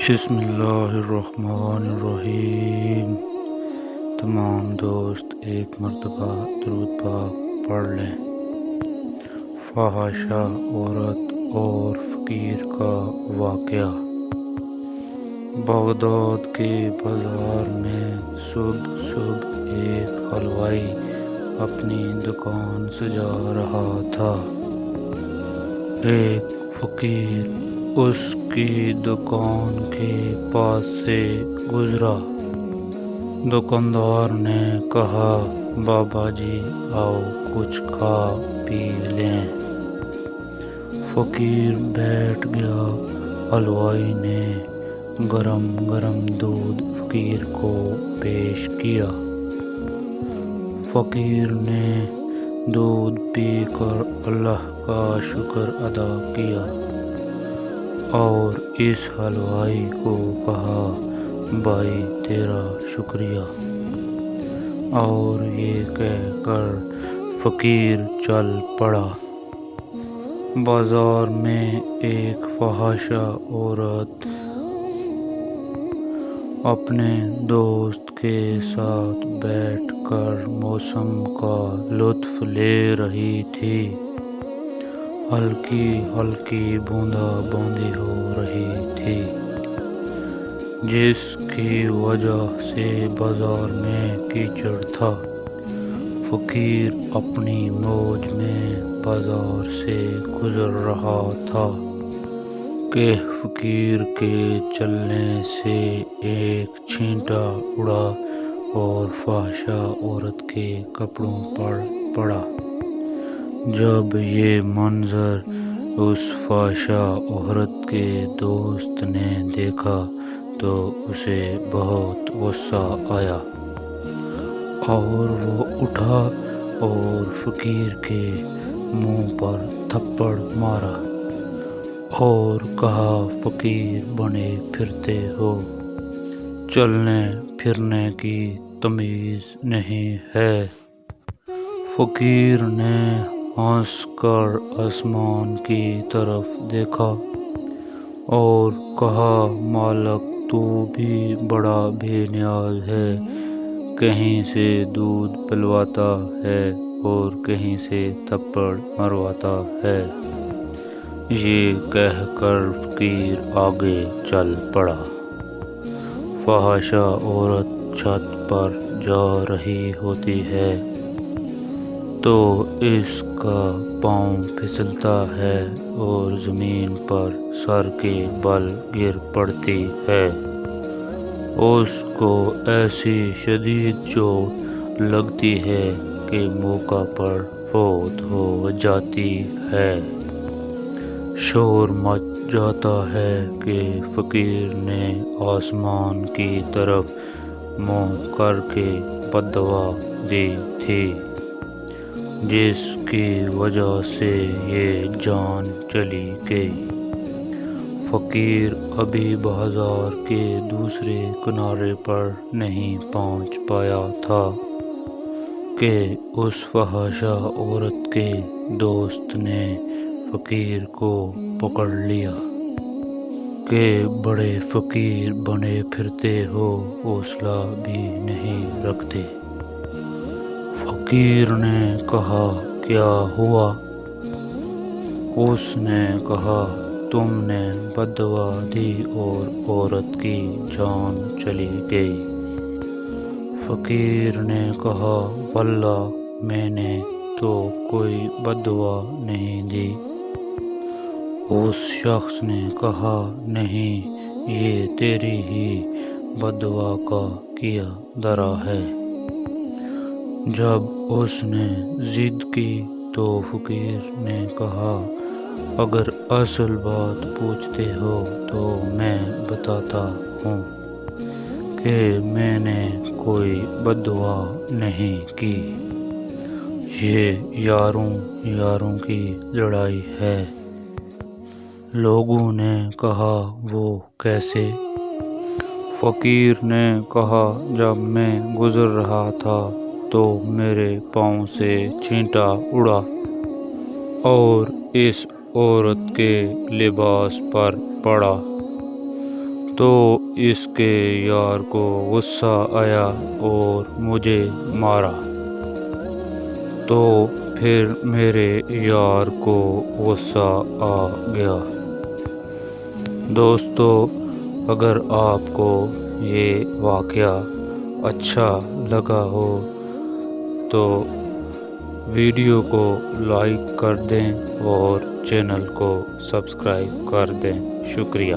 بسم اللہ الرحمن الرحیم۔ تمام دوست ایک مرتبہ درود پاک پڑھ لیں۔ فحاشہ عورت اور فقیر کا واقعہ۔ بغداد کے بازار میں صبح ایک حلوائی اپنی دکان سجا رہا تھا۔ ایک فقیر اس کی دکان کے پاس سے گزرا۔ دکاندار نے کہا، بابا جی آؤ کچھ کھا پی لیں۔ فقیر بیٹھ گیا۔ حلوائی نے گرم گرم دودھ فقیر کو پیش کیا۔ فقیر نے دودھ پی کر اللہ کا شکر ادا کیا اور اس حلوائی کو کہا، بھائی تیرا شکریہ، اور یہ کہہ کر فقیر چل پڑا۔ بازار میں ایک فحاشہ عورت اپنے دوست کے ساتھ بیٹھ کر موسم کا لطف لے رہی تھی۔ ہلکی ہلکی بوندا باندی ہو رہی تھی، جس کی وجہ سے بازار میں کیچڑ تھا۔ فقیر اپنی موج میں بازار سے گزر رہا تھا کہ فقیر کے چلنے سے ایک چھینٹا اڑا اور فحاشہ عورت کے کپڑوں پر پڑا۔ جب یہ منظر اس فحاشہ عورت کے دوست نے دیکھا تو اسے بہت غصہ آیا اور وہ اٹھا اور فقیر کے منہ پر تھپڑ مارا اور کہا، فقیر بنے پھرتے ہو، چلنے پھرنے کی تمیز نہیں ہے۔ فقیر نے ہنس کر آسمان کی طرف دیکھا اور کہا، مالک تو بھی بڑا بے نیاز ہے، کہیں سے دودھ پلواتا ہے اور کہیں سے تھپڑ مرواتا ہے۔ یہ کہہ کر فقیر آگے چل پڑا۔ فحاشہ عورت چھت پر جا رہی ہوتی ہے تو اس کا پاؤں پھسلتا ہے اور زمین پر سر کے بل گر پڑتی ہے۔ اس کو ایسی شدید چوٹ لگتی ہے کہ موقع پر فوت ہو جاتی ہے۔ شور مچ جاتا ہے کہ فقیر نے آسمان کی طرف منہ کر کے بد دعا دی تھی، جس کی وجہ سے یہ جان چلی گئی۔ فقیر ابھی بازار کے دوسرے کنارے پر نہیں پہنچ پایا تھا کہ اس فحاشہ عورت کے دوست نے فقیر کو پکڑ لیا کہ بڑے فقیر بنے پھرتے ہو، حوصلہ بھی نہیں رکھتے۔ فقیر نے کہا، کیا ہوا؟ اس نے کہا، تم نے بد دعا دی اور عورت کی جان چلی گئی۔ فقیر نے کہا، واللہ میں نے تو کوئی بد دعا نہیں دی۔ اس شخص نے کہا، نہیں، یہ تیری ہی بد دعا کا کیا دھرا ہے۔ جب اس نے ضد کی تو فقیر نے کہا، اگر اصل بات پوچھتے ہو تو میں بتاتا ہوں کہ میں نے کوئی بد دعا نہیں کی۔ یہ یاروں کی لڑائی ہے۔ لوگوں نے کہا، وہ کیسے؟ فقیر نے کہا، جب میں گزر رہا تھا تو میرے پاؤں سے چھینٹا اڑا اور اس عورت کے لباس پر پڑا تو اس کے یار کو غصہ آیا اور مجھے مارا، تو پھر میرے یار کو غصہ آ گیا۔ دوستو، اگر آپ کو یہ واقعہ اچھا لگا ہو تو ویڈیو کو لائک کر دیں اور چینل کو سبسکرائب کر دیں۔ شکریہ۔